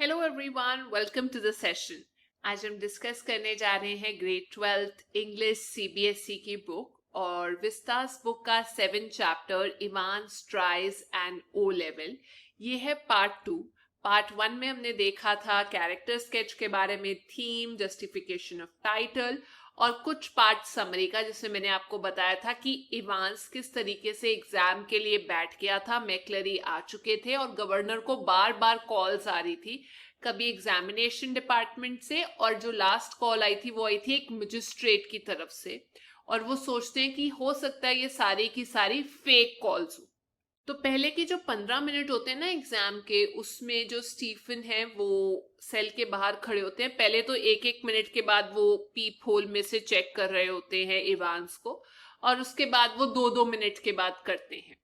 Hello everyone, welcome to the session. आज हम discuss करने जा रहे हैं ग्रेड 12th इंग्लिश सीबीएसई की बुक और विस्तास बुक का 7 chapter Evans, tries and O level. ये है पार्ट 2। पार्ट 1 में हमने देखा था कैरेक्टर स्केच के बारे में, थीम, जस्टिफिकेशन ऑफ टाइटल और कुछ पार्ट समरी का, जिसमें मैंने आपको बताया था कि इवांस किस तरीके से एग्जाम के लिए बैठ गया था। मैक्लरी आ चुके थे और गवर्नर को बार बार कॉल्स आ रही थी, कभी एग्जामिनेशन डिपार्टमेंट से और जो लास्ट कॉल आई थी वो आई थी एक मजिस्ट्रेट की तरफ से। और वो सोचते हैं कि हो सकता है ये सारी की सारी फेक कॉल्स हो। तो पहले के जो 15 मिनट होते हैं ना एग्जाम के, उसमें जो स्टीफन है वो सेल के बाहर खड़े होते हैं। पहले तो एक एक मिनट के बाद वो पीप होल में से चेक कर रहे होते हैं इवांस को, और उसके बाद वो 2-2 मिनट के बाद करते हैं।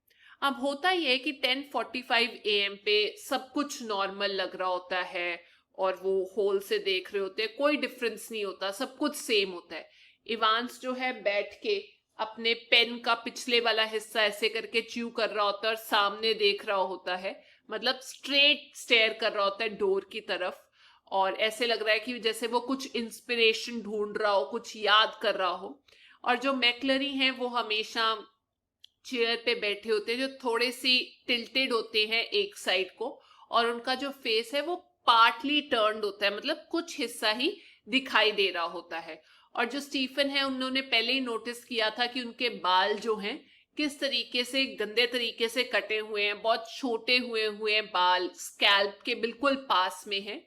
अब होता यह है कि 10:45 AM पे सब कुछ नॉर्मल लग रहा होता है और वो होल से देख रहे होते हैं, कोई डिफरेंस नहीं होता, सब कुछ सेम होता है। इवांस जो है बैठ के अपने पेन का पिछले वाला हिस्सा ऐसे करके च्यू कर रहा होता है और सामने देख रहा होता है, मतलब स्ट्रेट स्टेयर कर रहा होता है डोर की तरफ। और ऐसे लग रहा है कि जैसे वो कुछ इंस्पिरेशन ढूंढ रहा हो, कुछ याद कर रहा हो। और जो मैक्लरी हैं वो हमेशा चेयर पे बैठे होते हैं, जो थोड़े सी टिल्टेड होते हैं एक साइड को, और उनका जो फेस है वो पार्टली टर्न्ड होता है, मतलब कुछ हिस्सा ही दिखाई दे रहा होता है। और जो स्टीफन है उन्होंने पहले ही नोटिस किया था कि उनके बाल जो हैं किस तरीके से गंदे तरीके से कटे हुए हैं, बहुत छोटे हुए हुए हैं बाल, स्कैल्प के बिल्कुल पास में है।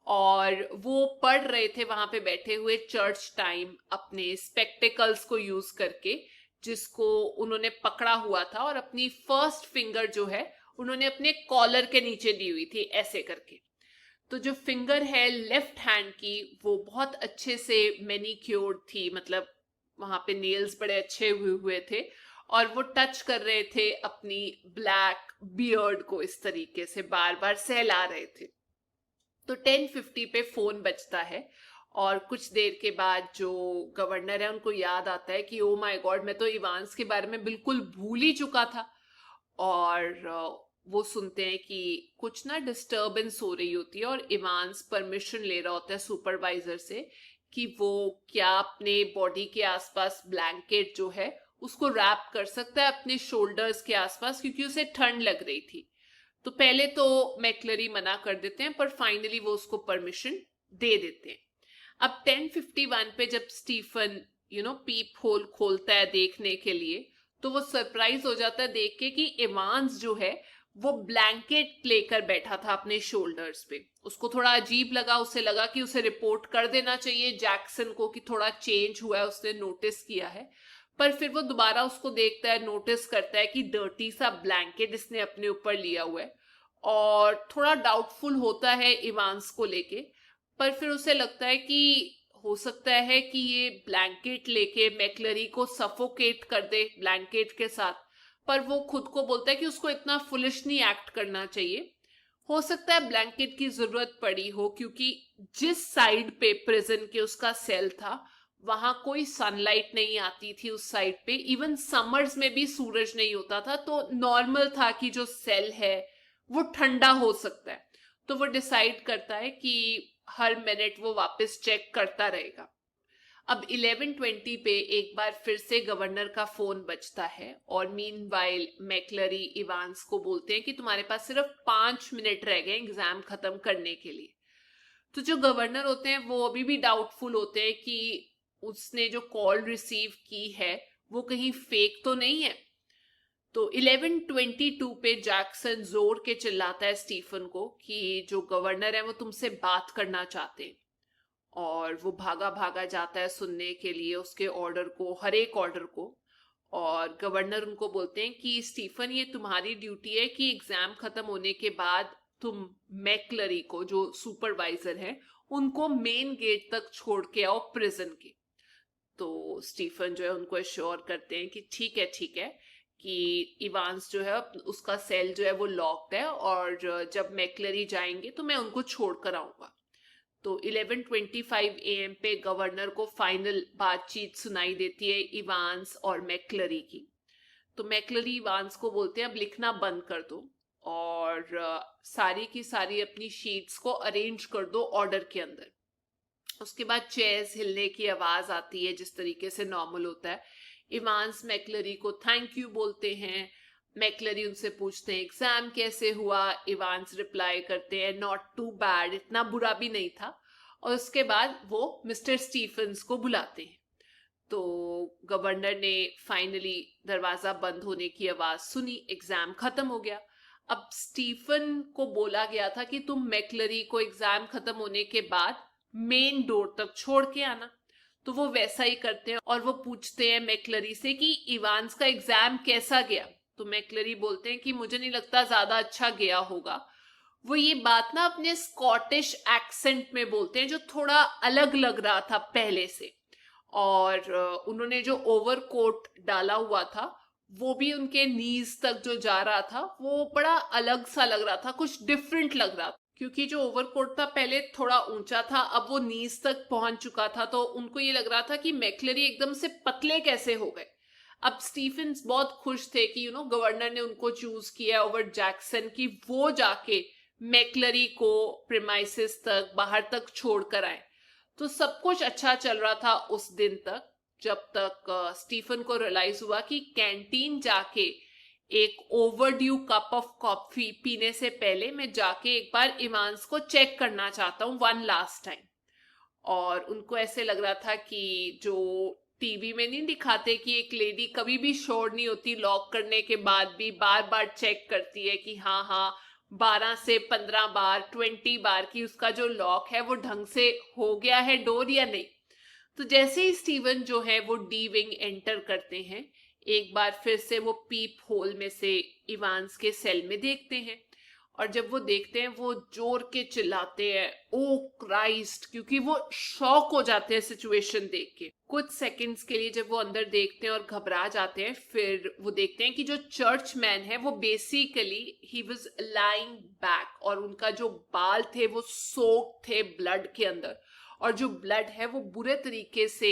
और वो पढ़ रहे थे वहां पे बैठे हुए चर्च टाइम अपने स्पेक्टिकल्स को यूज करके, जिसको उन्होंने पकड़ा हुआ था, और अपनी फर्स्ट फिंगर जो है उन्होंने अपने कॉलर के नीचे दी हुई थी ऐसे करके। तो जो फिंगर है लेफ्ट हैंड की वो बहुत अच्छे से मैनिक्योर्ड थी, मतलब वहां पे नेल्स बड़े अच्छे हुए हुए थे, और वो टच कर रहे थे अपनी ब्लैक बियर्ड को, इस तरीके से बार बार सहला रहे थे। तो 10:50 पे फोन बजता है और कुछ देर के बाद जो गवर्नर है उनको याद आता है कि ओ माय गॉड, मैं तो इवांस के बारे में बिल्कुल भूल ही चुका था। और वो सुनते हैं कि कुछ ना डिस्टरबेंस हो रही होती है, और इवांस परमिशन ले रहा होता है सुपरवाइजर से कि वो क्या अपने बॉडी के आसपास ब्लैंकेट जो है उसको रैप कर सकता है अपने शोल्डर्स के आसपास, क्योंकि उसे ठंड लग रही थी। तो पहले तो मैक्लरी मना कर देते हैं, पर फाइनली वो उसको परमिशन दे देते हैं। अब 10:51 पे जब स्टीफन पीप होल खोलता है देखने के लिए, तो वो सरप्राइज हो जाता है देख के कि इवांस जो है वो ब्लैंकेट लेकर बैठा था अपने शोल्डर्स पे। उसको थोड़ा अजीब लगा, उसे लगा कि उसे रिपोर्ट कर देना चाहिए जैक्सन को कि थोड़ा चेंज हुआ है, उसने नोटिस किया है। पर फिर वो दोबारा उसको देखता है, नोटिस करता है कि डर्टी सा ब्लैंकेट इसने अपने ऊपर लिया हुआ है, और थोड़ा डाउटफुल होता है इवांस को लेके। पर फिर उसे लगता है कि हो सकता है कि ये ब्लैंकेट लेके मैक्लरी को सफोकेट कर दे ब्लैंकेट के साथ। पर वो खुद को बोलता है कि उसको इतना फुलिश नहीं एक्ट करना चाहिए। हो सकता है ब्लैंकेट की जरूरत पड़ी हो, क्योंकि जिस साइड पे प्रिजन के उसका सेल था वहां कोई सनलाइट नहीं आती थी उस साइड पे, इवन समर्स में भी सूरज नहीं होता था, तो नॉर्मल था कि जो सेल है वो ठंडा हो सकता है। तो वो डिसाइड करता है कि हर मिनट वो वापस चेक करता रहेगा। अब 11:20 पे एक बार फिर से गवर्नर का फोन बजता है, और मीनवाइल मैक्लरी इवांस को बोलते हैं कि तुम्हारे पास सिर्फ 5 मिनट रह गए एग्जाम खत्म करने के लिए। तो जो गवर्नर होते हैं वो अभी भी डाउटफुल होते हैं कि उसने जो कॉल रिसीव की है वो कहीं फेक तो नहीं है। तो 11:22 पे जैक्सन जोर के चिल्लाता है स्टीफन को कि जो गवर्नर है वो तुमसे बात करना चाहते हैं। और वो भागा भागा जाता है सुनने के लिए उसके ऑर्डर को, हर एक ऑर्डर को। और गवर्नर उनको बोलते हैं कि स्टीफन, ये तुम्हारी ड्यूटी है कि एग्जाम खत्म होने के बाद तुम मैक्लरी को, जो सुपरवाइजर है, उनको मेन गेट तक छोड़ के आओ प्रिजन के। तो स्टीफन जो है उनको एश्योर करते हैं कि ठीक है कि इवांस जो है उसका सेल जो है वो लॉक्ड है, और जब मैक्लरी जाएंगे तो मैं उनको छोड़ कर आऊंगा। तो 11:25 AM पे गवर्नर को फाइनल बातचीत सुनाई देती है इवांस और मैक्लरी की। तो मैक्लरी इवांस को बोलते हैं अब लिखना बंद कर दो और सारी की सारी अपनी शीट्स को अरेंज कर दो ऑर्डर के अंदर। उसके बाद चेयर्स हिलने की आवाज आती है जिस तरीके से नॉर्मल होता है। इवांस मैकलरी को थैंक यू बोलते हैं। मैकलरी उनसे पूछते हैं एग्जाम कैसे हुआ। इवांस रिप्लाई करते हैं नॉट टू बैड, इतना बुरा भी नहीं था। और उसके बाद वो मिस्टर स्टीफन्स को बुलाते हैं। तो गवर्नर ने फाइनली दरवाजा बंद होने की आवाज सुनी, एग्जाम खत्म हो गया। अब स्टीफन को बोला गया था कि तुम मैकलरी को एग्जाम खत्म होने के बाद मेन डोर तक छोड़ के आना। तो वो वैसा ही करते हैं और वो पूछते हैं मैकलरी से कि इवांस का एग्जाम कैसा गया। तो मैकलरी बोलते हैं कि मुझे नहीं लगता ज्यादा अच्छा गया होगा। वो ये बात ना अपने स्कॉटिश एक्सेंट में बोलते हैं जो थोड़ा अलग लग रहा था पहले से। और उन्होंने जो ओवरकोट डाला हुआ था वो भी उनके नीज तक जो जा रहा था वो बड़ा अलग सा लग रहा था, कुछ डिफरेंट लग रहा था। क्योंकि जो ओवरकोट था पहले थोड़ा ऊंचा था, अब वो नीज तक पहुंच चुका था। तो उनको ये लग रहा था कि मैकलरी एकदम से पतले कैसे हो गए। अब स्टीफन्स बहुत खुश थे कि गवर्नर ने उनको चूज किया ओवर जैक्सन की वो जाके मैकलरी को प्रीमाइसेस तक बाहर तक छोड़ कर आए। तो सब कुछ अच्छा चल रहा था उस दिन तक, जब तक स्टीफन को रियलाइज हुआ कि कैंटीन जाके एक ओवरड्यू कप ऑफ कॉफी पीने से पहले मैं जाके एक बार इवांस को चेक करना चाहता हूँ वन लास्ट टाइम। और उनको ऐसे लग रहा था कि जो टीवी में नहीं दिखाते कि एक लेडी कभी भी श्योर नहीं होती, लॉक करने के बाद भी बार बार चेक करती है कि हाँ हाँ 12 से 15 बार 20 बार की उसका जो लॉक है वो ढंग से हो गया है डोर या नहीं। तो जैसे ही स्टीवन जो है वो डी विंग एंटर करते हैं, एक बार फिर से वो पीप होल में से इवांस के सेल में देखते हैं। और जब वो देखते हैं वो जोर के चिल्लाते हैं ओ क्राइस्ट, क्योंकि वो शॉक हो जाते हैं सिचुएशन देख के। कुछ सेकंड्स के लिए जब वो अंदर देखते हैं और घबरा जाते हैं, फिर वो देखते हैं कि जो चर्च मैन है वो basically he was lying back और उनका जो बाल थे वो सोक थे ब्लड के अंदर। और जो ब्लड है वो बुरे तरीके से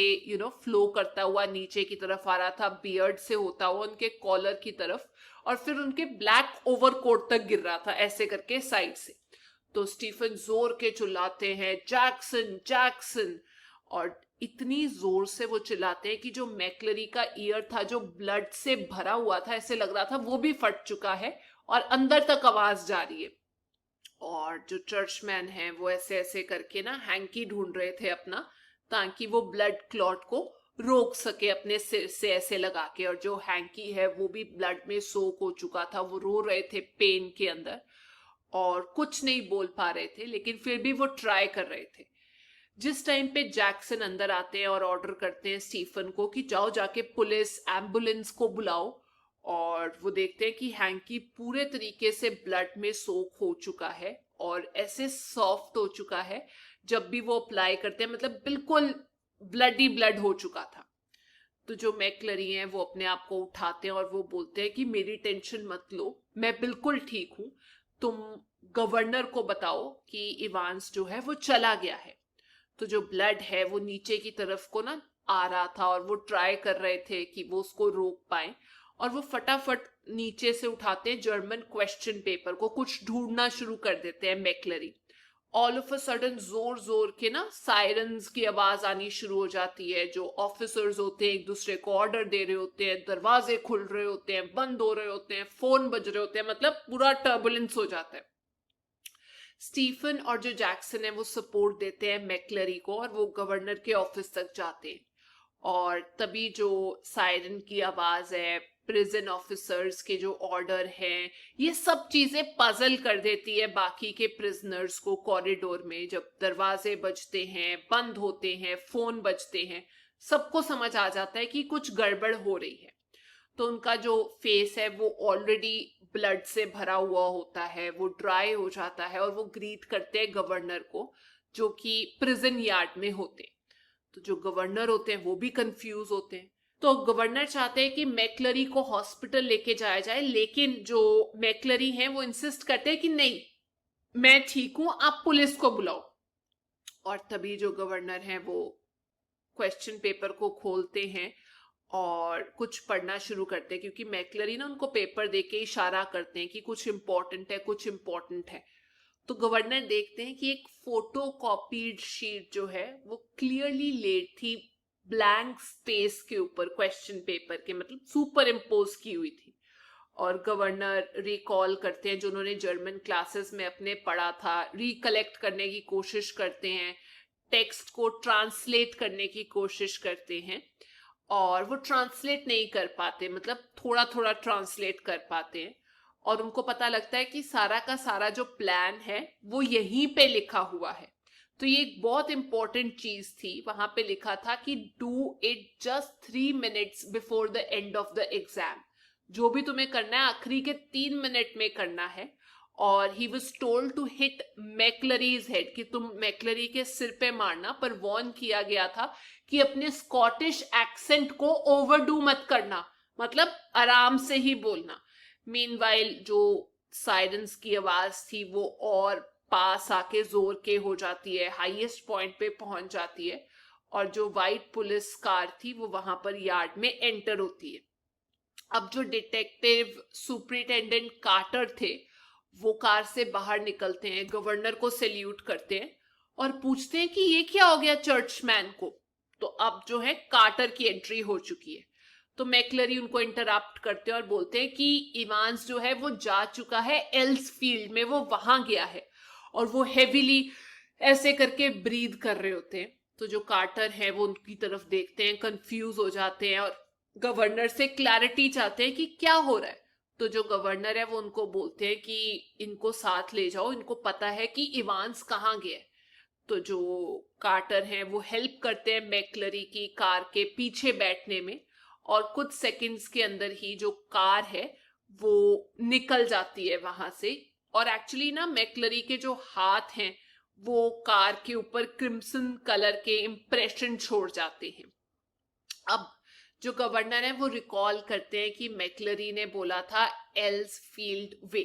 फ्लो करता हुआ नीचे की तरफ आ रहा था, बियर्ड से होता हुआ उनके कॉलर की तरफ, और फिर उनके ब्लैक ओवरकोट तक गिर रहा था ऐसे करके साइड से। तो स्टीफन जोर के चिल्लाते हैं जैक्सन जैक्सन, और इतनी जोर से वो चिल्लाते हैं कि जो मैकलरी का ईयर था जो ब्लड से भरा हुआ था, ऐसे लग रहा था वो भी फट चुका है और अंदर तक आवाज जा रही है। और जो चर्चमैन है वो ऐसे ऐसे करके ना हैंकी ढूंढ रहे थे अपना, ताकि वो ब्लड क्लॉट को रोक सके अपने सिर से ऐसे लगा के। और जो हैंकी है वो भी ब्लड में सोक हो चुका था, वो रो रहे थे पेन के अंदर और कुछ नहीं बोल पा रहे थे, लेकिन फिर भी वो ट्राई कर रहे थे। जिस टाइम पे जैक्सन अंदर आते हैं और ऑर्डर करते हैं स्टीफन को कि जाओ जाके पुलिस एम्बुलेंस को बुलाओ, और वो देखते हैं कि हैंकी पूरे तरीके से ब्लड में सोक हो चुका है और ऐसे सॉफ्ट हो चुका है जब भी वो अप्लाई करते हैं, मतलब बिल्कुल ब्लडी ब्लड हो चुका था। तो जो मैकलरी हैं वो अपने आप को उठाते हैं और वो बोलते हैं कि मेरी टेंशन मत लो, मैं बिल्कुल ठीक हूं, तुम गवर्नर को बताओ कि इवांस जो है वो चला गया है। तो जो ब्लड है वो नीचे की तरफ को ना आ रहा था और वो ट्राई कर रहे थे कि वो उसको रोक पाए, और वो फटाफट नीचे से उठाते हैं जर्मन क्वेश्चन पेपर को, कुछ ढूंढना शुरू कर देते हैं मैकलरी। ऑल ऑफ अ सडन जोर जोर के ना सायरन्स की आवाज आनी शुरू हो जाती है। जो ऑफिसर्स होते हैं एक दूसरे को ऑर्डर दे रहे होते हैं, दरवाजे खुल रहे होते हैं, बंद हो रहे होते हैं, फोन बज रहे होते हैं, मतलब पूरा टर्बुलेंस हो जाता है। स्टीफन और जो जैक्सन है वो सपोर्ट देते हैं मैकलरी को और वो गवर्नर के ऑफिस तक जाते हैं। और तभी जो सायरन की आवाज है, प्रिजन ऑफिसर्स के जो ऑर्डर हैं, ये सब चीजें पजल कर देती है बाकी के प्रिजनर्स को। कॉरिडोर में जब दरवाजे बजते हैं, बंद होते हैं, फोन बजते हैं, सबको समझ आ जाता है कि कुछ गड़बड़ हो रही है। तो उनका जो फेस है वो ऑलरेडी ब्लड से भरा हुआ होता है, वो ड्राई हो जाता है और वो ग्रीट करते हैं गवर्नर को जो कि प्रिजन यार्ड में होते हैं। तो जो गवर्नर होते हैं वो भी कंफ्यूज होते हैं। तो गवर्नर चाहते हैं कि मैकलरी को हॉस्पिटल लेके जाया जाए, लेकिन जो मैकलरी हैं वो इंसिस्ट करते हैं कि नहीं, मैं ठीक हूं, आप पुलिस को बुलाओ। और तभी जो गवर्नर हैं वो क्वेश्चन पेपर को खोलते हैं और कुछ पढ़ना शुरू करते हैं, क्योंकि मैकलरी ना उनको पेपर दे के इशारा करते हैं कि कुछ इम्पोर्टेंट है, कुछ इम्पोर्टेंट है। तो गवर्नर देखते हैं कि एक फोटो कॉपीड शीट जो है वो क्लियरली लेड थी ब्लैंक स्पेस के ऊपर, क्वेश्चन पेपर के, मतलब सुपर इम्पोज की हुई थी। और गवर्नर रिकॉल करते हैं जो उन्होंने जर्मन क्लासेस में अपने पढ़ा था, रिकलेक्ट करने की कोशिश करते हैं, टेक्स्ट को ट्रांसलेट करने की कोशिश करते हैं, और वो ट्रांसलेट नहीं कर पाते, मतलब थोड़ा थोड़ा ट्रांसलेट कर पाते हैं। और उनको पता लगता है कि सारा का सारा जो प्लान है वो यहीं पे लिखा हुआ है। तो ये एक बहुत इंपॉर्टेंट चीज थी, वहां पे लिखा था कि do it just 3 minutes before the end of the exam. जो भी तुम्हें करना है आखिरी के 3 मिनट में करना है। और he was told to hit McClory's head, कि तुम मैकलरी के सिर पे मारना, पर वॉर्न किया गया था कि अपने स्कॉटिश एक्सेंट को ओवरडू मत करना, मतलब आराम से ही बोलना। मीनवाइल जो साइरेंस की आवाज थी वो और पास आके जोर के हो जाती है, हाईएस्ट पॉइंट पे पहुंच जाती है, और जो व्हाइट पुलिस कार थी वो वहां पर यार्ड में एंटर होती है। अब जो डिटेक्टिव सुपरिटेंडेंट कार्टर थे वो कार से बाहर निकलते हैं, गवर्नर को सैल्यूट करते हैं और पूछते हैं कि ये क्या हो गया चर्चमैन को। तो अब जो है कार्टर की एंट्री हो चुकी है। तो मैकलरी उनको इंटरप्ट करते हैं और बोलते हैं कि इवांस जो है वो जा चुका है एल्स फील्ड में, वो वहां गया है। और वो हेवीली ऐसे करके ब्रीद कर रहे होते हैं। तो जो कार्टर है वो उनकी तरफ देखते हैं, कंफ्यूज हो जाते हैं और गवर्नर से क्लैरिटी चाहते हैं कि क्या हो रहा है। तो जो गवर्नर है वो उनको बोलते हैं कि इनको साथ ले जाओ, इनको पता है कि इवांस कहाँ गया है। तो जो कार्टर हैं वो हेल्प करते हैं मैकलरी की कार के पीछे बैठने में, और कुछ सेकंड्स के अंदर ही जो कार है वो निकल जाती है वहां से। और एक्चुअली ना मैकलरी के जो हाथ हैं वो कार के ऊपर क्रिम्सन कलर के इंप्रेशन छोड़ जाते हैं। अब जो गवर्नर है वो रिकॉल करते हैं कि मैकलरी ने बोला था एल्स फील्ड वे।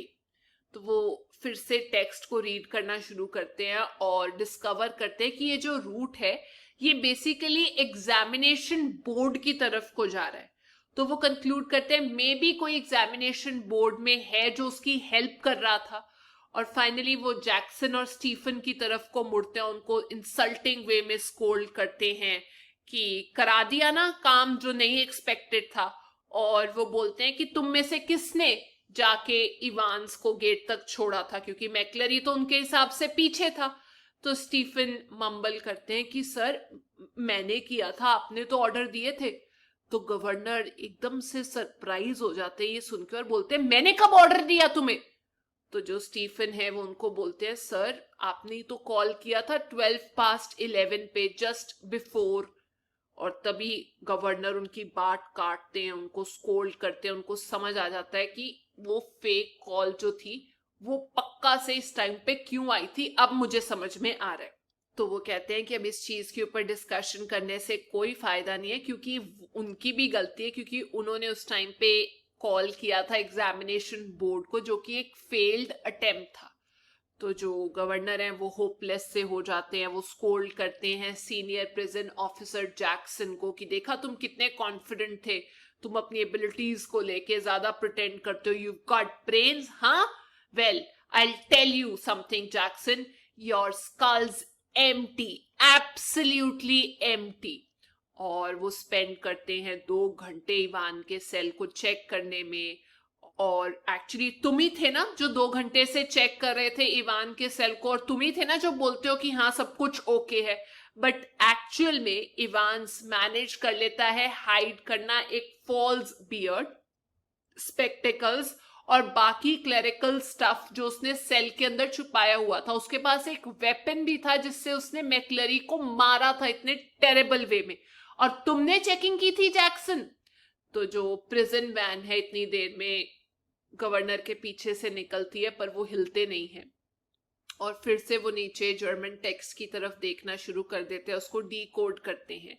तो वो फिर से टेक्स्ट को रीड करना शुरू करते हैं और डिस्कवर करते हैं कि ये जो रूट है ये बेसिकली एग्जामिनेशन बोर्ड की तरफ को जा रहा है। तो वो कंक्लूड करते हैं मे बी कोई एग्जामिनेशन बोर्ड में है जो उसकी हेल्प कर रहा था। और फाइनली वो जैक्सन और स्टीफन की तरफ को मुड़ते हैं, उनको इंसल्टिंग वे में स्कोल्ड करते हैं कि करा दिया ना काम जो नहीं एक्सपेक्टेड था। और वो बोलते हैं कि तुम में से किसने जाके इवांस को गेट तक छोड़ा था, क्योंकि मैकलरी तो उनके हिसाब से पीछे था। तो स्टीफन मम्बल करते हैं कि सर मैंने किया था, आपने तो ऑर्डर दिए थे। तो गवर्नर एकदम से सरप्राइज हो जाते हैं ये सुनकर और बोलते हैं मैंने कब ऑर्डर दिया तुम्हें। तो जो स्टीफन है वो उनको बोलते हैं सर आपने तो कॉल किया था 11:12 पे, जस्ट बिफोर। और तभी गवर्नर उनकी बात काटते हैं, उनको स्कोल्ड करते हैं। उनको समझ आ जाता है कि वो फेक कॉल जो थी वो पक्का से इस टाइम पे क्यों आई थी, अब मुझे समझ में आ रहा है। तो वो कहते हैं कि अब इस चीज के ऊपर डिस्कशन करने से कोई फायदा नहीं है, क्योंकि उनकी भी गलती है, क्योंकि उन्होंने उस टाइम पे कॉल किया था एग्जामिनेशन बोर्ड को, जो कि एक फेल्ड अटेम्प्ट था। तो जो गवर्नर हैं वो होपलेस से हो जाते हैं, वो स्कोल्ड करते हैं सीनियर प्रिजन ऑफिसर जैक्सन को कि देखा तुम कितने कॉन्फिडेंट थे, तुम अपनी एबिलिटीज को लेके ज्यादा प्रिटेंड करते हो, यू गॉट ब्रेन्स। हाँ well I tell you something Jackson, your skull's empty, absolutely empty. और वो स्पेंड करते हैं 2 घंटे इवान के सेल को चेक करने में। और एक्चुअली तुम ही थे ना जो 2 घंटे से चेक कर रहे थे इवान के सेल को, और तुम ही थे ना जो बोलते हो कि हाँ सब कुछ ओके है। बट एक्चुअल में इवान्स मैनेज कर लेता है हाइड करना एक फॉल्स बियर्ड, स्पेक्टिकल्स और बाकी क्लेरिकल स्टफ जो उसने सेल के अंदर छुपाया हुआ था। उसके पास एक वेपन भी था जिससे उसने मैकलरी को मारा था इतने टेरेबल वे में, और तुमने चेकिंग की थी जैक्सन। तो जो प्रिजन वैन है इतनी देर में गवर्नर के पीछे से निकलती है, पर वो हिलते नहीं है। और फिर से वो नीचे जर्मन टेक्स्ट की तरफ देखना शुरू कर देते हैं, उसको डी कोड करते हैं,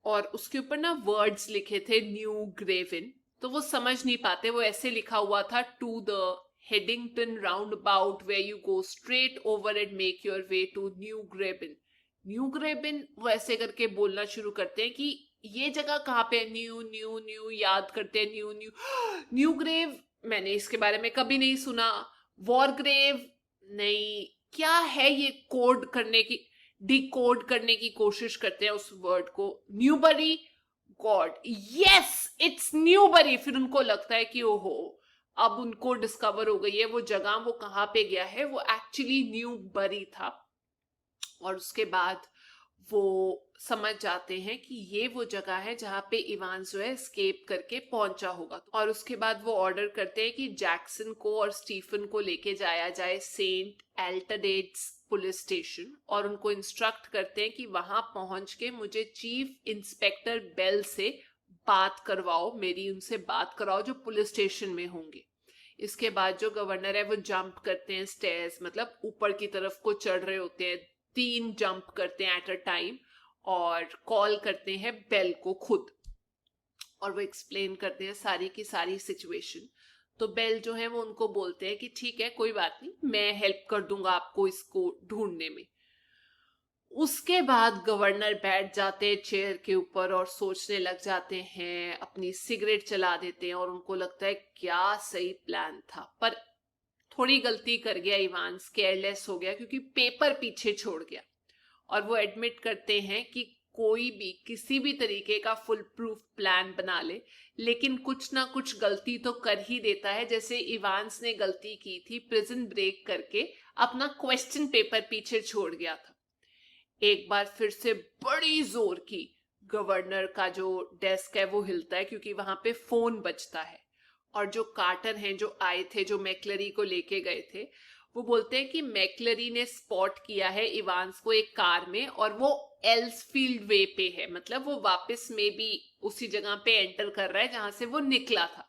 और उसके ऊपर ना वर्ड्स लिखे थे न्यू ग्रेविन। तो वो समझ नहीं पाते, वो ऐसे लिखा हुआ था to the Headington roundabout way you go straight over and make your way to New Grebin. New Grebin वो ऐसे करके बोलना शुरू करते हैं कि ये जगह कहाँ पे? न्यू न्यू न्यू याद करते हैं, न्यू न्यू न्यू ग्रेव, मैंने इसके बारे में कभी नहीं सुना। वॉर ग्रेव नहीं, क्या है ये? कोड करने की, डिकोड करने की कोशिश करते हैं उस वर्ड को। Newbury, God, yes it's Newbury. फिर उनको लगता है कि ओहो, अब उनको डिस्कवर हो गई है वो जगह, वो कहाँ पे गया है, वो एक्चुअली न्यूबरी था। और उसके बाद वो समझ जाते हैं कि ये वो जगह है जहाँ पे इवांस जो है एस्केप करके पहुंचा होगा। और उसके बाद वो ऑर्डर करते हैं कि जैक्सन को और स्टीफन को लेके जाया जाए सेंट एल्टाडेट्स पुलिस स्टेशन, और उनको इंस्ट्रक्ट करते हैं कि वहां पहुंच के मुझे चीफ इंस्पेक्टर बेल से बात करवाओ, मेरी उनसे बात कराओ जो पुलिस स्टेशन में होंगे। इसके बाद जो गवर्नर है वो जंप करते हैं स्टेयर्स, मतलब ऊपर की तरफ को चढ़ रहे होते हैं, 3 जंप करते हैं एट अ टाइम, और कॉल करते हैं बेल को खुद, और वो एक्सप्लेन करते हैं सारी की सारी सिचुएशन। तो बेल जो है वो उनको बोलते हैं कि ठीक है कोई बात नहीं, मैं हेल्प कर दूंगा आपको इसको ढूंढने में। उसके बाद गवर्नर बैठ जाते हैं चेयर के ऊपर और सोचने लग जाते हैं, अपनी सिगरेट चला देते हैं, और उनको लगता है क्या सही प्लान था, पर थोड़ी गलती कर गया इवांस, केयरलेस हो गया क्योंकि पेपर पीछे छोड़ गया। और वो एडमिट करते हैं कि कोई भी किसी भी तरीके का फुल प्रूफ प्लान बना ले, लेकिन कुछ ना कुछ गलती तो कर ही देता है। जैसे इवांस ने गलती की थी प्रिजन ब्रेक करके, अपना क्वेश्चन पेपर पीछे छोड़ गया था। एक बार फिर से बड़ी जोर की गवर्नर का जो डेस्क है वो हिलता है क्योंकि वहां पे फोन बजता है, और जो कार्टर हैं जो आए थे, जो मैक्लरी को लेके गए थे, वो बोलते हैं कि मैक्लरी ने स्पॉट किया है इवांस को एक कार में, और वो एल्सफील्ड वे पे है, मतलब वो वापस में भी उसी जगह पे एंटर कर रहा है जहां से वो निकला था।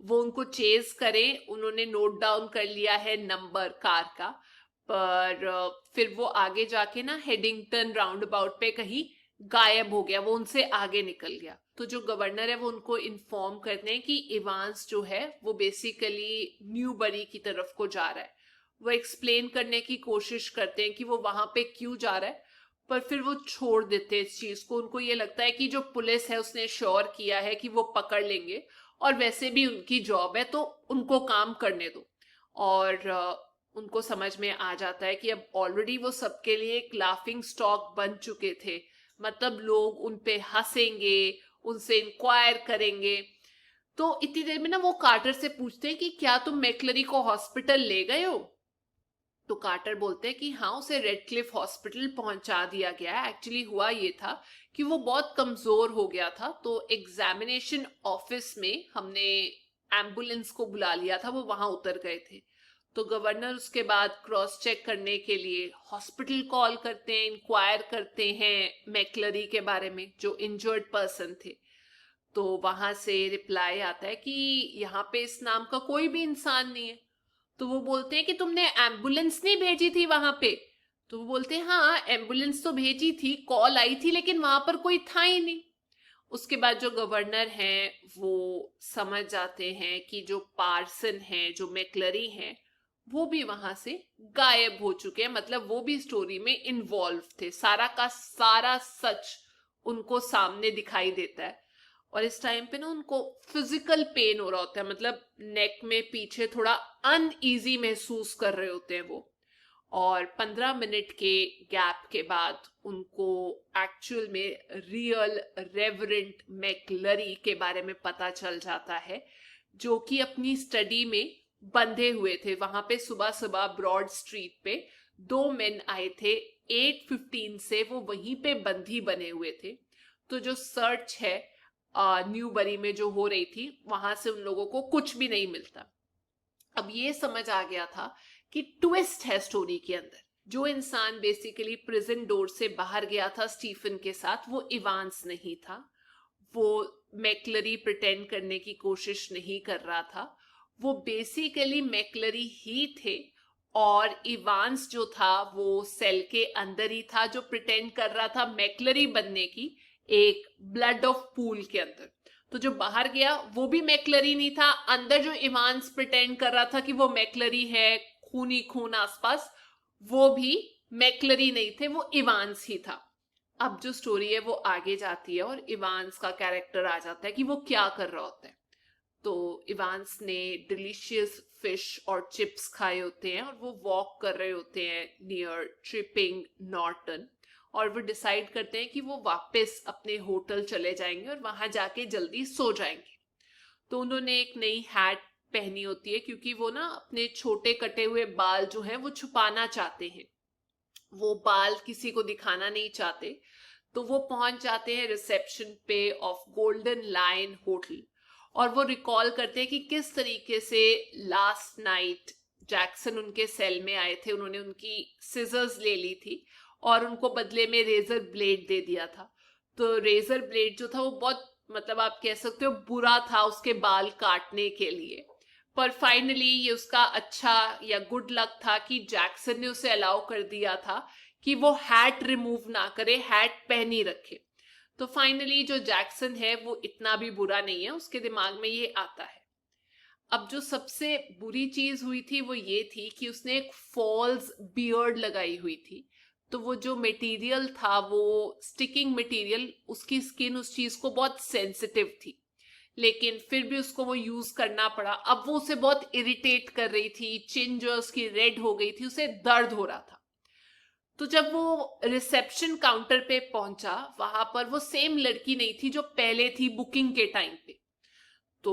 वो उनको चेज करें, उन्होंने नोट डाउन कर लिया है नंबर कार का, पर फिर वो आगे जाके ना हेडिंगटन राउंड अबाउट पे कहीं गायब हो गया, वो उनसे आगे निकल गया। तो जो गवर्नर है वो उनको इन्फॉर्म करते हैं कि इवांस जो है वो बेसिकली न्यूबरी की तरफ को जा रहा है। वो एक्सप्लेन करने की कोशिश करते हैं कि वो वहां पे क्यों जा रहा है, पर फिर वो छोड़ देते हैं इस चीज को। उनको ये लगता है कि जो पुलिस है उसने श्योर किया है कि वो पकड़ लेंगे, और वैसे भी उनकी जॉब है तो उनको काम करने दो। और उनको समझ में आ जाता है कि अब ऑलरेडी वो सबके लिए एक लाफिंग स्टॉक बन चुके थे, मतलब लोग उन पे हंसेंगे, उनसे इंक्वायर करेंगे। तो इतनी देर में ना वो कार्टर से पूछते हैं कि क्या तुम मैक्लरी को हॉस्पिटल ले गए हो? तो कार्टर बोलते हैं कि हाँ, उसे रेड क्लिफ हॉस्पिटल पहुंचा दिया गया है। एक्चुअली हुआ ये था कि वो बहुत कमजोर हो गया था, तो एग्जामिनेशन ऑफिस में हमने एम्बुलेंस को बुला लिया था, वो वहां उतर गए थे। तो गवर्नर उसके बाद क्रॉस चेक करने के लिए हॉस्पिटल कॉल करते हैं, इंक्वायर करते हैं मैक्लरी के बारे में, जो इंजर्ड पर्सन थे। तो वहां से रिप्लाई आता है कि यहाँ पे इस नाम का कोई भी इंसान नहीं है। तो वो बोलते हैं कि तुमने एम्बुलेंस नहीं भेजी थी वहां पे? तो वो बोलते हैं हाँ, एम्बुलेंस तो भेजी थी, कॉल आई थी, लेकिन वहां पर कोई था ही नहीं। उसके बाद जो गवर्नर हैं वो समझ जाते हैं कि जो पार्सन है, जो मैक्लरी हैं, वो भी वहां से गायब हो चुके हैं, मतलब वो भी स्टोरी में इन्वॉल्व थे। सारा का सारा सच उनको सामने दिखाई देता है। और इस टाइम पे ना उनको फिजिकल पेन हो रहा होता है, मतलब नेक में पीछे थोड़ा अनईजी महसूस कर रहे होते हैं वो। और 15 मिनट के गैप के बाद उनको एक्चुअल में रियल रेवरेंट मैक्लरी के बारे में पता चल जाता है, जो कि अपनी स्टडी में बंधे हुए थे। वहां पे सुबह सुबह ब्रॉड स्ट्रीट पे 2 मेन आए थे, 8:15 से वो वहीं पे बंधी बने हुए थे। तो जो सर्च है न्यूबरी में जो हो रही थी, वहां से उन लोगों को कुछ भी नहीं मिलता। अब ये समझ आ गया था कि ट्विस्ट है स्टोरी के अंदर। जो इंसान बेसिकली प्रिजन डोर से बाहर गया था स्टीफन के साथ, वो इवांस नहीं था। वो मैक्लरी प्रिटेंड करने की कोशिश नहीं कर रहा था, वो बेसिकली मैक्लरी ही थे। और इवांस जो था वो सेल के अंदर ही था, जो प्रिटेंड कर रहा था मैक्लरी बनने की, एक ब्लड ऑफ पूल के अंदर। तो जो बाहर गया वो भी मैक्लरी नहीं था, अंदर जो इवांस प्रिटेंड कर रहा था कि वो मैक्लरी है, खूनी खून आसपास, वो भी मैक्लरी नहीं थे, वो इवांस ही था। अब जो स्टोरी है वो आगे जाती है और इवांस का कैरेक्टर आ जाता है कि वो क्या कर रहा होता है। तो इवांस ने डिलीशियस फिश और चिप्स खाए होते हैं और वो वॉक कर रहे होते हैं नियर ट्रिपिंग नॉर्टन, और वो डिसाइड करते हैं कि वो वापस अपने होटल चले जाएंगे और वहां जाके जल्दी सो जाएंगे। तो उन्होंने एक नई हैट पहनी होती है क्योंकि वो ना अपने छोटे कटे हुए बाल जो हैं वो छुपाना चाहते हैं, वो बाल किसी को दिखाना नहीं चाहते। तो वो पहुंच जाते हैं रिसेप्शन पे ऑफ गोल्डन लायन होटल, और वो रिकॉल करते हैं कि किस तरीके से लास्ट नाइट जैक्सन उनके सेल में आए थे, उन्होंने उनकी सिजर्स ले ली थी और उनको बदले में रेजर ब्लेड दे दिया था। तो रेजर ब्लेड जो था वो बहुत, मतलब आप कह सकते हो बुरा था उसके बाल काटने के लिए, पर फाइनली ये उसका अच्छा या गुड लक था कि जैक्सन ने उसे अलाउ कर दिया था कि वो हैट रिमूव ना करे, हैट पहनी रखे। तो फाइनली जो जैक्सन है वो इतना भी बुरा नहीं है, उसके दिमाग में ये आता है। अब जो सबसे बुरी चीज हुई थी वो ये थी कि उसने एक फॉल्स बियर्ड लगाई हुई थी। तो वो जो मटेरियल था वो स्टिकिंग मटेरियल, उसकी स्किन उस चीज को बहुत सेंसिटिव थी, लेकिन फिर भी उसको वो यूज करना पड़ा। अब वो उसे बहुत इरिटेट कर रही थी, चिन जो उसकी रेड हो गई थी, उसे दर्द हो रहा था। तो जब वो रिसेप्शन काउंटर पे पहुंचा, वहां पर वो सेम लड़की नहीं थी जो पहले थी बुकिंग के टाइम पे। तो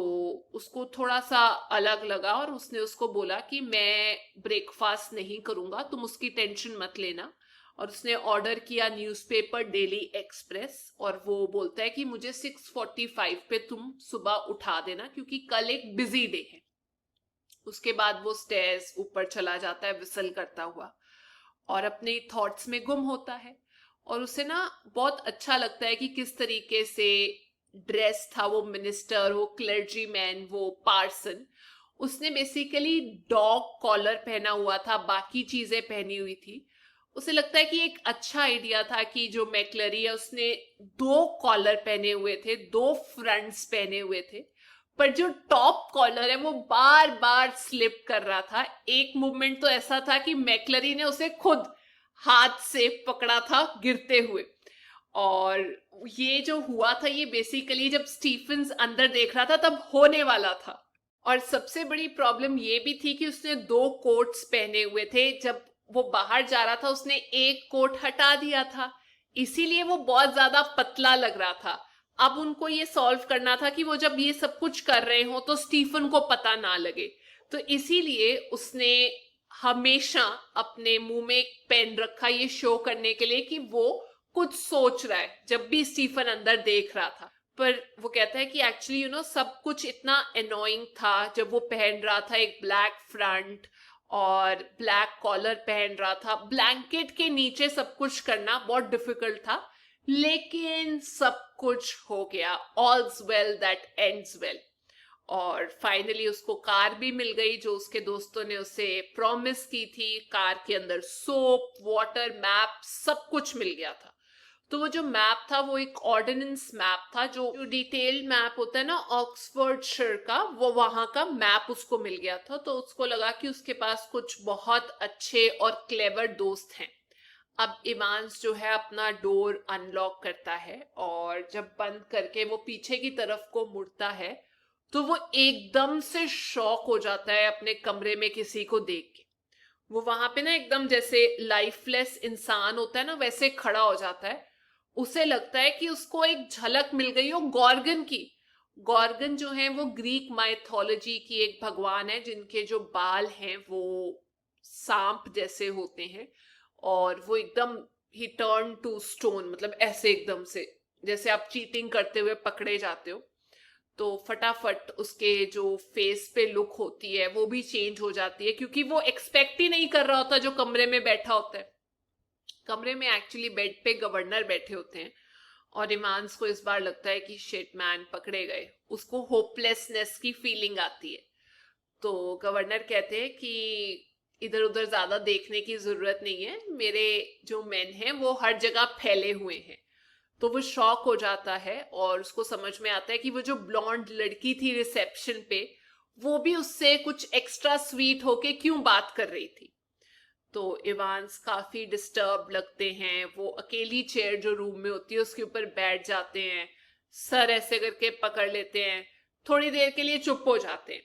उसको थोड़ा सा अलग लगा और उसने उसको बोला कि मैं ब्रेकफास्ट नहीं करूंगा, तुम उसकी टेंशन मत लेना। और उसने ऑर्डर किया न्यूज़पेपर डेली एक्सप्रेस, और वो बोलता है कि मुझे 6:45 पे तुम सुबह उठा देना क्योंकि कल एक बिजी डे है। उसके बाद वो स्टेयर्स ऊपर चला जाता है विसल करता हुआ और अपने थॉट्स में गुम होता है। और उसे ना बहुत अच्छा लगता है कि किस तरीके से ड्रेस था वो मिनिस्टर, वो क्लर्जी मैन, वो पार्सन। उसने बेसिकली डॉग कॉलर पहना हुआ था, बाकी चीजें पहनी हुई थी। उसे लगता है कि एक अच्छा आइडिया था कि जो मैक्लरी है उसने 2 कॉलर पहने हुए थे, 2 फ्रंट्स पहने हुए थे, पर जो टॉप कॉलर है वो बार बार स्लिप कर रहा था। एक मूवमेंट तो ऐसा था कि मैक्लरी ने उसे खुद हाथ से पकड़ा था गिरते हुए। और ये जो हुआ था ये बेसिकली जब स्टीफन्स अंदर देख रहा था तब होने वाला था। और सबसे बड़ी प्रॉब्लम ये भी थी कि उसने 2 कोट्स पहने हुए थे, जब वो बाहर जा रहा था उसने एक कोट हटा दिया था, इसीलिए वो बहुत ज्यादा पतला लग रहा था। अब उनको ये सॉल्व करना था कि वो जब ये सब कुछ कर रहे हो तो स्टीफन को पता ना लगे। तो इसीलिए उसने हमेशा अपने मुंह में एक पेन रखा ये शो करने के लिए कि वो कुछ सोच रहा है जब भी स्टीफन अंदर देख रहा था। पर वो कहता है कि एक्चुअली सब कुछ इतना एनोइंग था। जब वो पहन रहा था एक ब्लैक फ्रंट और ब्लैक कॉलर पहन रहा था, ब्लैंकेट के नीचे सब कुछ करना बहुत डिफिकल्ट था, लेकिन सब कुछ हो गया। ऑल्स वेल दैट एंड्स वेल। और फाइनली उसको कार भी मिल गई जो उसके दोस्तों ने उसे प्रॉमिस की थी। कार के अंदर सोप, वाटर, मैप, सब कुछ मिल गया था। तो वो जो मैप था वो एक ऑर्डिनेंस मैप था, जो डिटेल्ड मैप होता है ना ऑक्सफोर्डशायर का, वो वहां का मैप उसको मिल गया था। तो उसको लगा कि उसके पास कुछ बहुत अच्छे और क्लेवर दोस्त हैं। अब इवांस जो है अपना डोर अनलॉक करता है और जब बंद करके वो पीछे की तरफ को मुड़ता है तो वो एकदम से शॉक हो जाता है अपने कमरे में किसी को देख के। वो वहां पे ना एकदम जैसे लाइफलेस इंसान होता है ना वैसे खड़ा हो जाता है। उसे लगता है कि उसको एक झलक मिल गई हो गॉर्गन की। गॉर्गन जो है वो ग्रीक माइथोलॉजी की एक भगवान है जिनके जो बाल हैं वो सांप जैसे होते हैं, और वो एकदम ही टर्न टू स्टोन, मतलब ऐसे एकदम से जैसे आप चीटिंग करते हुए पकड़े जाते हो। तो फटाफट उसके जो फेस पे लुक होती है वो भी चेंज हो जाती है क्योंकि वो एक्सपेक्ट ही नहीं कर रहा होता जो कमरे में बैठा होता है। कमरे में एक्चुअली बेड पे गवर्नर बैठे होते हैं और इमांस को इस बार लगता है कि शिट मैन पकड़े गए। उसको होपलेसनेस की फीलिंग आती है। तो गवर्नर कहते हैं कि इधर उधर ज्यादा देखने की जरूरत नहीं है, मेरे जो मेन हैं वो हर जगह फैले हुए हैं। तो वो शॉक हो जाता है और उसको समझ में आता है कि वो जो ब्लॉन्ड लड़की थी रिसेप्शन पे वो भी उससे कुछ एक्स्ट्रा स्वीट होके क्यों बात कर रही थी। तो इवांस काफी डिस्टर्ब लगते हैं, वो अकेली चेयर जो रूम में होती है उसके ऊपर बैठ जाते हैं, सर ऐसे करके पकड़ लेते हैं, थोड़ी देर के लिए चुप हो जाते हैं।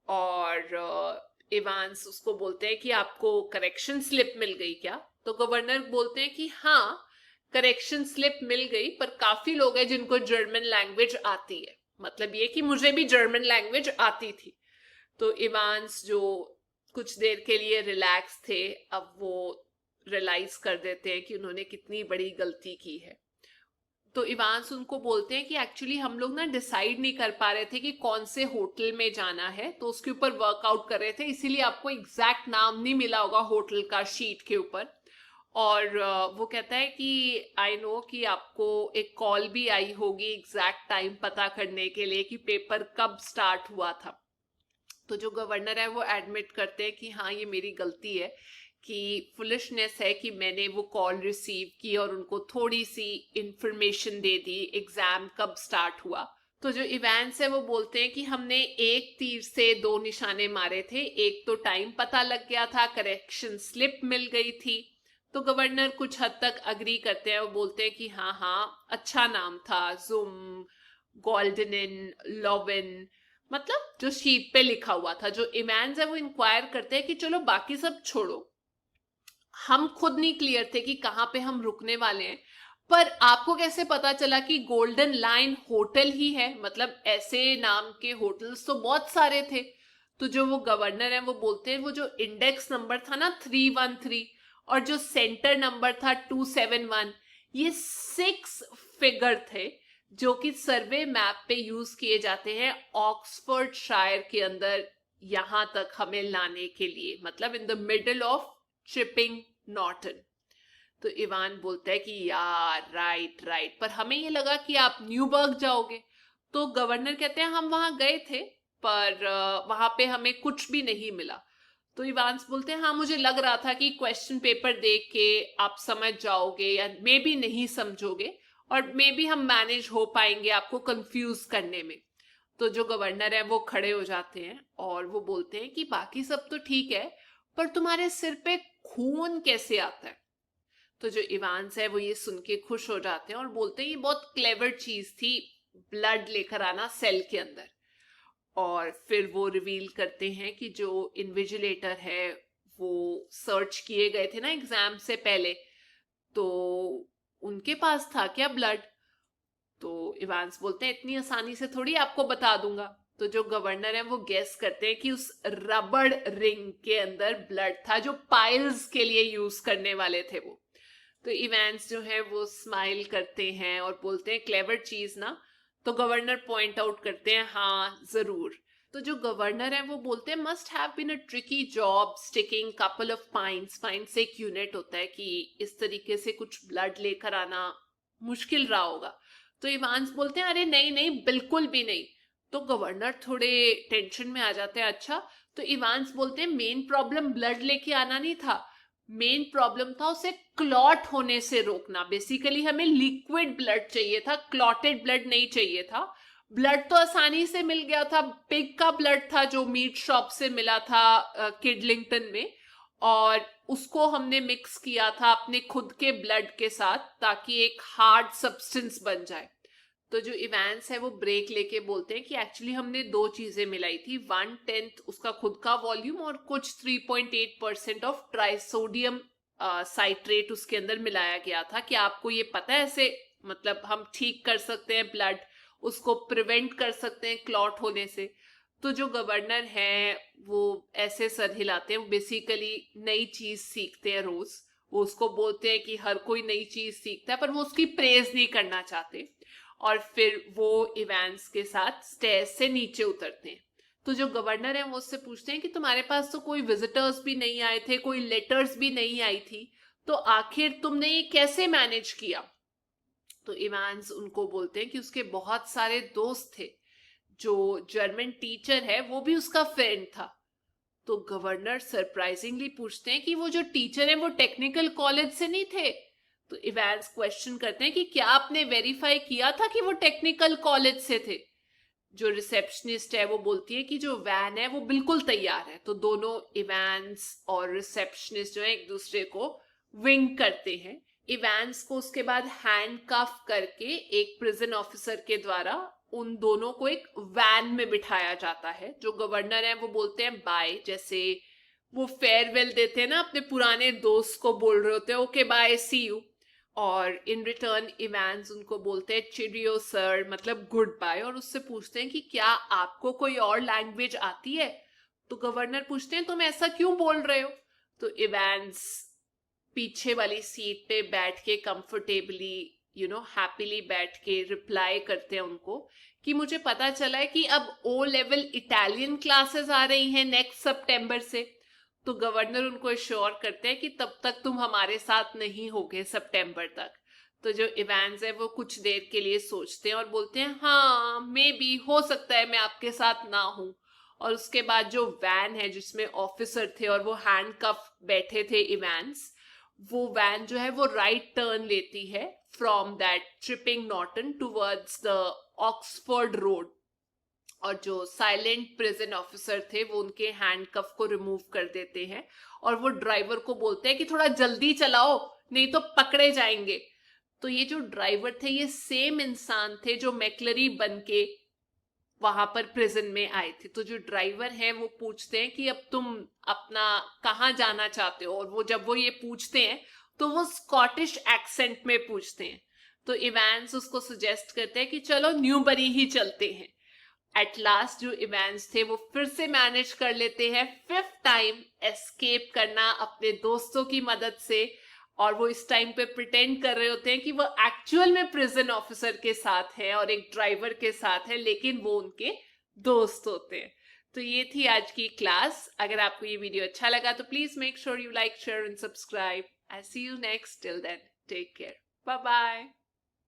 और इवांस उसको बोलते हैं कि आपको करेक्शन स्लिप मिल गई क्या? तो गवर्नर बोलते हैं कि हाँ, करेक्शन स्लिप मिल गई, पर काफी लोग हैं जिनको जर्मन लैंग्वेज आती है, मतलब ये कि मुझे भी जर्मन लैंग्वेज आती थी। तो इवांस जो कुछ देर के लिए रिलैक्स थे, अब वो रियलाइज कर देते हैं कि उन्होंने कितनी बड़ी गलती की है। तो इवांस उनको बोलते हैं कि एक्चुअली हम लोग ना डिसाइड नहीं कर पा रहे थे कि कौन से होटल में जाना है, तो उसके ऊपर वर्कआउट कर रहे थे, इसीलिए आपको एग्जैक्ट नाम नहीं मिला होगा होटल का शीट के ऊपर। और वो कहता है कि आई नो कि आपको एक कॉल भी आई होगी एग्जैक्ट टाइम पता करने के लिए कि पेपर कब स्टार्ट हुआ था। तो जो गवर्नर है वो एडमिट करते हैं कि हाँ, ये मेरी गलती है, कि फुलिशनेस है कि मैंने वो कॉल रिसीव की और उनको थोड़ी सी इंफॉर्मेशन दे दी एग्जाम कब स्टार्ट हुआ। तो जो इवेंट्स है वो बोलते हैं कि हमने एक तीर से दो निशाने मारे थे, एक तो टाइम पता लग गया था, करेक्शन स्लिप मिल गई थी। तो गवर्नर कुछ हद तक अग्री करते हैं, वो बोलते हैं कि हाँ हाँ, अच्छा नाम था, जुम, गोल्डनिन, लोविन, मतलब जो शीट पे लिखा हुआ था। जो इवेंट्स है वो इंक्वायर करते हैं कि चलो बाकी सब छोड़ो, हम खुद नहीं क्लियर थे कि कहाँ पे हम रुकने वाले हैं, पर आपको कैसे पता चला कि गोल्डन लाइन होटल ही है? मतलब ऐसे नाम के होटल्स तो बहुत सारे थे। तो जो वो गवर्नर है वो बोलते हैं वो जो इंडेक्स नंबर था ना 313 और जो सेंटर नंबर था 271, ये 6 फिगर थे जो कि सर्वे मैप पे यूज किए जाते हैं ऑक्सफोर्ड शायर के अंदर यहां तक हमें लाने के लिए, मतलब in the middle of chipping Norton. तो इवान बोलता है कि यार राइट राइट, पर हमें ये लगा कि आप न्यूबर्ग जाओगे। तो गवर्नर कहते हैं हम वहां गए थे, पर वहां पे हमें कुछ भी नहीं मिला। तो इवांस बोलते हैं हाँ, मुझे लग रहा था कि क्वेश्चन पेपर देख के आप समझ जाओगे या मे बी नहीं समझोगे, और मे बी हम मैनेज हो पाएंगे आपको कंफ्यूज करने में। तो जो गवर्नर है वो खड़े हो जाते हैं और वो बोलते हैं कि बाकी सब तो ठीक है, पर तुम्हारे सिर पे खून कैसे आता है? तो जो इवांस है वो ये सुन के खुश हो जाते हैं और बोलते हैं ये बहुत क्लेवर चीज थी, ब्लड लेकर आना सेल के अंदर। और फिर वो रिवील करते हैं कि जो इन्विजिलेटर है वो सर्च किए गए थे ना एग्जाम से पहले, तो उनके पास था क्या ब्लड? तो इवांस बोलते हैं इतनी आसानी से थोड़ी आपको बता दूंगा। तो जो गवर्नर है वो गेस करते हैं कि उस रबड़ रिंग के अंदर ब्लड था जो पाइल्स के लिए यूज करने वाले थे वो। तो इवेंट्स जो है वो स्माइल करते हैं और बोलते हैं क्लेवर चीज ना? तो गवर्नर पॉइंट आउट करते हैं हाँ जरूर। तो जो गवर्नर है वो बोलते हैं must have been a tricky job sticking couple of pints, pints एक यूनिट होता है, कि इस तरीके से कुछ ब्लड लेकर आना मुश्किल रहा होगा। तो इवांस बोलते हैं अरे नहीं नहीं, बिल्कुल भी नहीं। तो गवर्नर थोड़े टेंशन में आ जाते हैं। अच्छा? तो इवांस बोलते हैं मेन प्रॉब्लम ब्लड लेके आना नहीं था, मेन प्रॉब्लम था उसे क्लॉट होने से रोकना। बेसिकली हमें लिक्विड ब्लड चाहिए था, क्लॉटेड ब्लड नहीं चाहिए था। ब्लड तो आसानी से मिल गया था, पिग का ब्लड था जो मीट शॉप से मिला था किडलिंगटन में, और उसको हमने मिक्स किया था अपने खुद के ब्लड के साथ ताकि एक हार्ड सब्सटेंस बन जाए। तो जो इवेंट्स है वो ब्रेक लेके बोलते हैं कि एक्चुअली हमने दो चीजें मिलाई थी, 1/10 उसका खुद का वॉल्यूम और कुछ 3.8% ऑफ ट्राइसोडियम साइट्रेट उसके अंदर मिलाया गया था। क्या आपको ये पता है? ऐसे मतलब हम ठीक कर सकते हैं ब्लड, उसको प्रिवेंट कर सकते हैं क्लॉट होने से। तो जो गवर्नर है वो ऐसे सर हिलाते हैं, वो बेसिकली नई चीज सीखते हैं रोज। वो उसको बोलते हैं कि हर कोई नई चीज सीखता है, पर वो उसकी प्रेज नहीं करना चाहते। और फिर वो इवेंट्स के साथ स्टेयर्स से नीचे उतरते हैं। तो जो गवर्नर है वो उससे पूछते हैं कि तुम्हारे पास तो कोई विजिटर्स भी नहीं आए थे, कोई लेटर्स भी नहीं आई थी, तो आखिर तुमने ये कैसे मैनेज किया? तो इवांस उनको बोलते हैं कि उसके बहुत सारे दोस्त थे, जो जर्मन टीचर है वो भी उसका फ्रेंड था। तो गवर्नर सरप्राइजिंगली पूछते हैं कि वो जो टीचर है वो टेक्निकल कॉलेज से नहीं थे? तो इवांस क्वेश्चन करते हैं कि क्या आपने वेरीफाई किया था कि वो टेक्निकल कॉलेज से थे? जो रिसेप्शनिस्ट है वो बोलती है कि जो वैन है वो बिल्कुल तैयार है। तो दोनों इवांस और रिसेप्शनिस्ट जो है एक दूसरे को विंक करते हैं। इवांस को उसके बाद हैंडकफ करके एक प्रिजन ऑफिसर के द्वारा उन दोनों को एक वैन में बिठाया जाता है। जो गवर्नर है वो बोलते हैं बाय, जैसे वो फेयरवेल देते हैं ना अपने पुराने दोस्त को, बोल रहे होते हैं ओके बाय सी यू, और इन रिटर्न इवांस उनको बोलते हैं चिडियो सर, मतलब गुड बाय, और उससे पूछते हैं कि क्या आपको कोई और लैंग्वेज आती है। तो गवर्नर पूछते हैं तुम ऐसा क्यों बोल रहे हो। तो इवांस पीछे वाली सीट पे बैठ के कंफर्टेबली हैप्पीली बैठ के रिप्लाई करते हैं उनको कि मुझे पता चला है कि अब ओ लेवल इटालियन क्लासेस आ रही हैं नेक्स्ट सितंबर से। तो गवर्नर उनको एश्योर करते हैं कि तब तक तुम हमारे साथ नहीं होगे सितंबर तक। तो जो इवांस है वो कुछ देर के लिए सोचते हैं और बोलते हैं हाँ मे बी, हो सकता है मैं आपके साथ ना हूं। और उसके बाद जो वैन है जिसमें ऑफिसर थे और वो हैंडकफ बैठे थे इवांस, वो वैन जो है वो राइट टर्न लेती है from that tripping Norton towards the Oxford road. और जो साइलेंट प्रिजन ऑफिसर थे वो उनके हैंडकफ को रिमूव कर देते हैं और वो ड्राइवर को बोलते हैं कि थोड़ा जल्दी चलाओ नहीं तो पकड़े जाएंगे। तो ये जो ड्राइवर थे ये सेम इंसान थे जो मैक्लरी बन के वहां पर प्रिजन में आए थे। तो जो ड्राइवर है वो पूछते हैं कि अब तुम अपना कहाँ जाना चाहते हो, और वो जब वो ये पूछते हैं तो वो स्कॉटिश एक्सेंट में पूछते हैं। तो इवांस उसको सजेस्ट करते हैं कि चलो न्यूबरी ही चलते हैं। एट लास्ट जो इवांस थे वो फिर से मैनेज कर लेते हैं 5th टाइम एस्केप करना अपने दोस्तों की मदद से, और वो इस टाइम पे प्रिटेंड कर रहे होते हैं कि वो एक्चुअल में प्रिजन ऑफिसर के साथ है और एक ड्राइवर के साथ है, लेकिन वो उनके दोस्त होते हैं। तो ये थी आज की क्लास। अगर आपको ये वीडियो अच्छा लगा तो please make sure you like, share and subscribe. I see you next, till then take care, bye bye.